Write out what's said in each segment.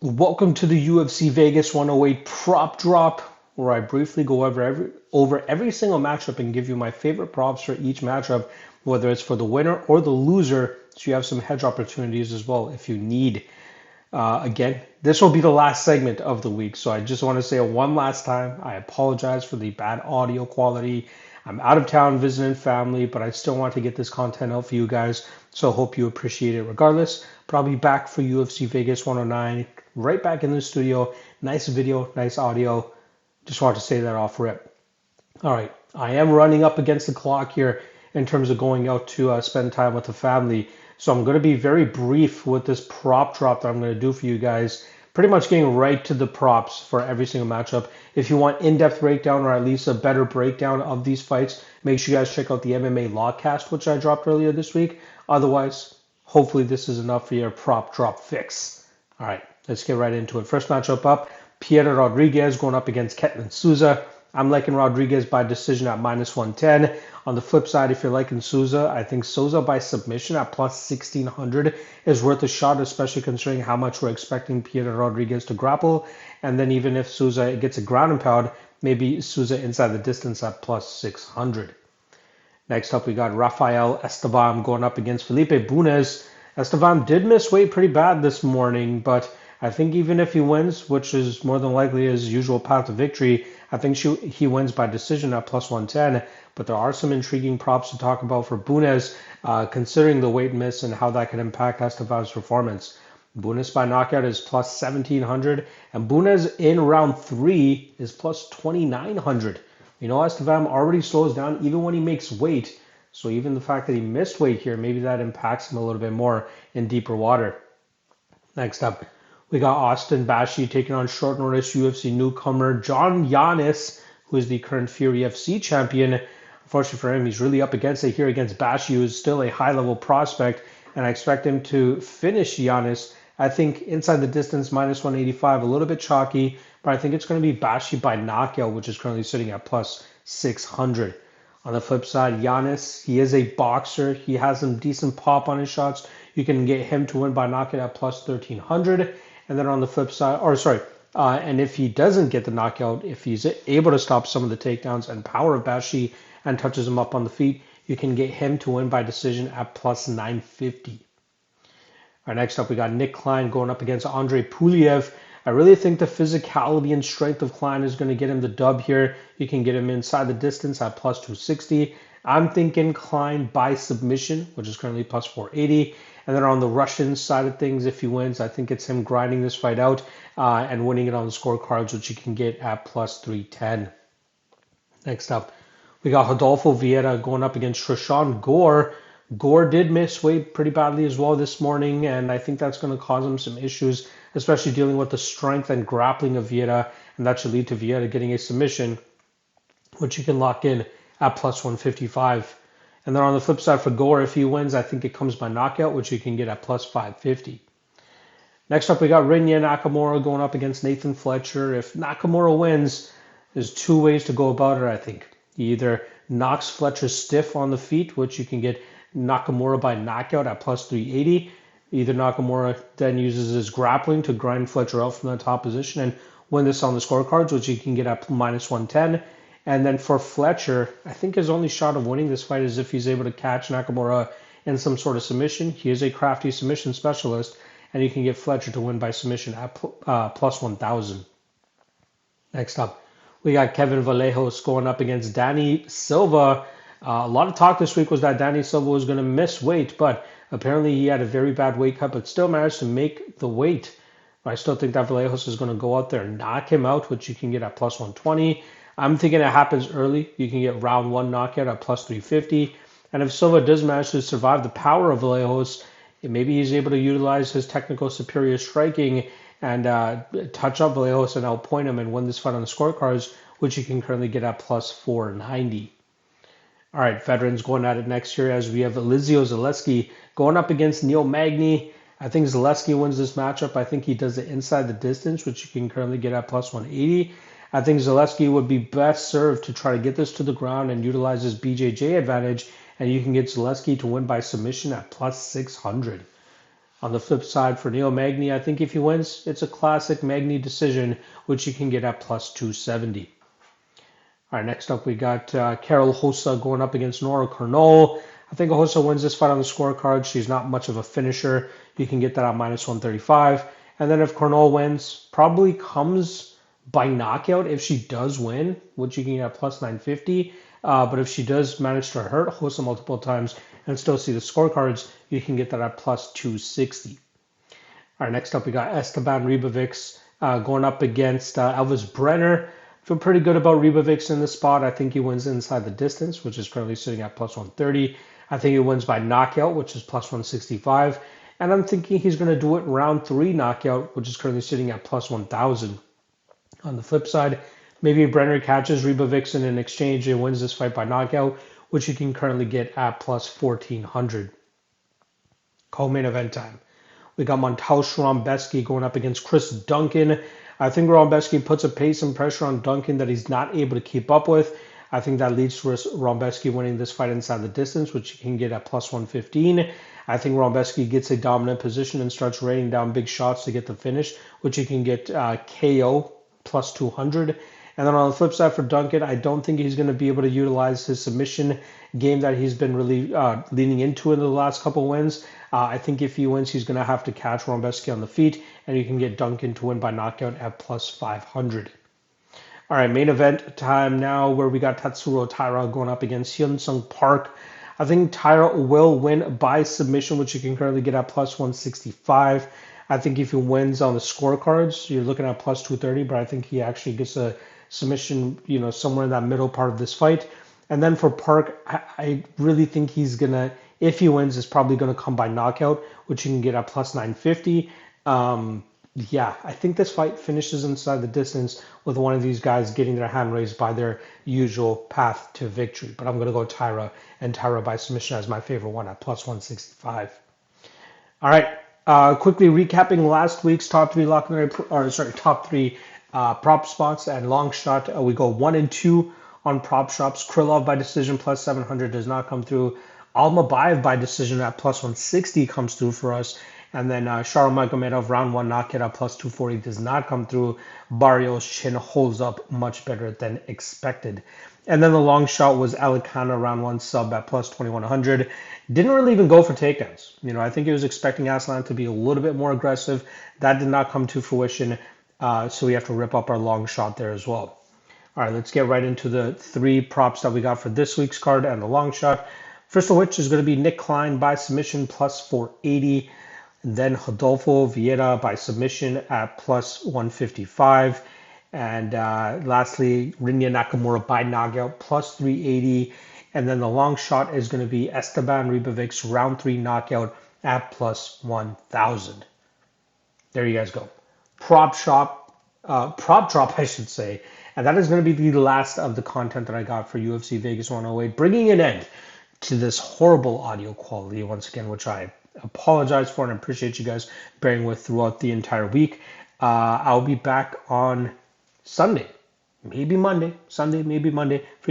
Welcome to the UFC Vegas 108 prop drop, where I briefly go over every single matchup and give you my favorite props for each matchup, whether it's for the winner or the loser, so you have some hedge opportunities as well if you need. Again, this will be the last segment of the week, so I just want to say it one last time. I apologize for the bad audio quality. I'm out of town visiting family, but I still want to get this content out for you guys, so I hope you appreciate it regardless. Probably back for UFC Vegas 109, right back in the studio. Nice video, nice audio. Just want to say that off rip. All right, I am running up against the clock here in terms of going out to spend time with the family. So I'm going to be very brief with this prop drop that I'm going to do for you guys. Pretty much getting right to the props for every single matchup. If you want in-depth breakdown or at least a better breakdown of these fights, make sure you guys check out the MMA Logcast, which I dropped earlier this week. Otherwise, hopefully this is enough for your prop drop fix. All right, let's get right into it. First matchup up, Piera Rodriguez going up against Ketlin Souza. I'm liking Rodriguez by decision at -110. On the flip side, if you're liking Souza, I think Souza by submission at +1600 is worth a shot, especially considering how much we're expecting Piera Rodriguez to grapple. And then even if Souza gets a ground and pound, maybe Souza inside the distance at +600. Next up, we got Rafael Estevam going up against Felipe Bunes. Estevam did miss weight pretty bad this morning, but I think even if he wins, which is more than likely his usual path to victory, I think he wins by decision at +110. But there are some intriguing props to talk about for Bunes, considering the weight miss and how that can impact Estevam's performance. Bunes by knockout is +1700, and Bunes in round 3 is +2900. You know, Estevam already slows down even when he makes weight. So even the fact that he missed weight here, maybe that impacts him a little bit more in deeper water. Next up, we got Austin Bashi taking on short notice UFC newcomer John Yannis, who is the current Fury FC champion. Unfortunately for him, he's really up against it here against Bashi, who is still a high-level prospect, and I expect him to finish Yannis. I think inside the distance, -185, a little bit chalky, but I think it's going to be Bashi by knockout, which is currently sitting at +600. On the flip side, Yannis, he is a boxer. He has some decent pop on his shots. You can get him to win by knockout at +1300. And then on the flip side, and if he doesn't get the knockout, if he's able to stop some of the takedowns and power of Bashi and touches him up on the feet, you can get him to win by decision at +950. All right, next up, we got Nick Klein going up against Andre Pulyaev. I really think the physicality and strength of Klein is going to get him the dub here. You can get him inside the distance at +260. I'm thinking Klein by submission, which is currently +480. And then on the Russian side of things, if he wins, I think it's him grinding this fight out and winning it on the scorecards, which you can get at +310. Next up, we got Rodolfo Vieira going up against Trishan Gore. Gore did miss weight pretty badly as well this morning, and I think that's going to cause him some issues, especially dealing with the strength and grappling of Vieira, and that should lead to Vieira getting a submission, which you can lock in at +155. And then on the flip side for Gore, if he wins, I think it comes by knockout, which you can get at +550. Next up, we got Rinya Nakamura going up against Nathan Fletcher. If Nakamura wins, there's two ways to go about it, I think. He either knocks Fletcher stiff on the feet, which you can get Nakamura by knockout at +380. Either Nakamura then uses his grappling to grind Fletcher out from the top position and win this on the scorecards, which you can get at -110. And then for Fletcher, I think his only shot of winning this fight is if he's able to catch Nakamura in some sort of submission. He is a crafty submission specialist, and you can get Fletcher to win by submission at +1000. Next up, we got Kevin Vallejos going up against Danny Silva. A lot of talk this week was that Danny Silva was going to miss weight, but apparently he had a very bad weight cut, but still managed to make the weight. But I still think that Vallejos is going to go out there and knock him out, which you can get at +120. I'm thinking it happens early. You can get round 1 knockout at +350. And if Silva does manage to survive the power of Vallejos, maybe he's able to utilize his technical superior striking and touch up Vallejos and outpoint him and win this fight on the scorecards, which you can currently get at +490. All right, veterans going at it next year as we have Zaleski going up against Neil Magny. I think Zaleski wins this matchup. I think he does it inside the distance, which you can currently get at +180. I think Zaleski would be best served to try to get this to the ground and utilize his BJJ advantage, and you can get Zaleski to win by submission at +600. On the flip side, for Neil Magny, I think if he wins, it's a classic Magny decision, which you can get at plus 270. All right, next up we got Carol Rosa going up against Nora Cornolle. I think Rosa wins this fight on the scorecard. She's not much of a finisher. You can get that at minus 135. And then if Cornolle wins, probably comes by knockout if she does win, which you can get at plus 950. But if she does manage to hurt Rosa multiple times and still see the scorecards, you can get that at plus 260. All right, next up we got Estevam Ribovics going up against Elvis Brener. Feel pretty good about Ribovics in this spot. I think he wins inside the distance, which is currently sitting at plus 130. I think he wins by knockout, which is plus 165. And I'm thinking he's going to do it round 3 knockout, which is currently sitting at plus 1,000. On the flip side, maybe Brener catches Ribovics in an exchange and wins this fight by knockout, which you can currently get at plus 1,400. Co-main event time. We got Montaus Rebecki going up against Chris Duncan. I think Rebecki puts a pace and pressure on Duncan that he's not able to keep up with. I think that leads to Rebecki winning this fight inside the distance, which you can get at plus 115. I think Rebecki gets a dominant position and starts raining down big shots to get the finish, which you can get KO plus 200. And then on the flip side for Duncan, I don't think he's going to be able to utilize his submission game that he's been really leaning into in the last couple wins. I think if he wins, he's going to have to catch Rebecki on the feet, and you can get Duncan to win by knockout at plus 500. All right, main event time now, where we got Tatsuro Taira going up against Hyun-Sung Park. I think Taira will win by submission, which you can currently get at plus 165. I think if he wins on the scorecards, you're looking at plus 230, but I think he actually gets a submission, somewhere in that middle part of this fight. And then for Park, I really think he's going to, if he wins, it's probably going to come by knockout, which you can get at plus 950. I think this fight finishes inside the distance with one of these guys getting their hand raised by their usual path to victory. But I'm going to go Taira, and Taira by submission as my favorite one at plus 165. All right, quickly recapping last week's top three prop spots and Longshot. We go 1 and 2 on prop shops. Krylov by decision plus 700 does not come through. Almabayev by decision at plus 160 comes through for us. And then Sharmagomedov round 1 knockout at plus 240 does not come through. Barrios chin holds up much better than expected. And then the long shot was Alicana round 1 sub at plus 2100. Didn't really even go for takedowns. I think he was expecting Aslan to be a little bit more aggressive. That did not come to fruition. So we have to rip up our long shot there as well. All right, let's get right into the 3 props that we got for this week's card and the long shot. First of which is going to be Nick Klein by submission plus 480. Then Rodolfo Vieira by submission at plus 155. And lastly, Rinya Nakamura by knockout plus 380. And then the long shot is going to be Estevam Ribovics round 3 knockout at plus 1,000. There you guys go. Prop drop, I should say. And that is going to be the last of the content that I got for UFC Vegas 108, bringing an end to this horrible audio quality once again, which I apologize for and appreciate you guys bearing with throughout the entire week. I'll be back on Sunday, maybe Monday, for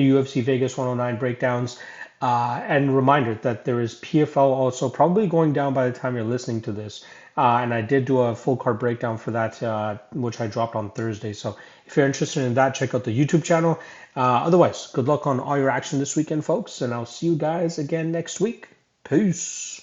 UFC Vegas 109 breakdowns. And reminder that there is PFL also probably going down by the time you're listening to this. And I did do a full card breakdown for that, which I dropped on Thursday. So if you're interested in that, check out the YouTube channel. Otherwise, good luck on all your action this weekend, folks. And I'll see you guys again next week. Peace.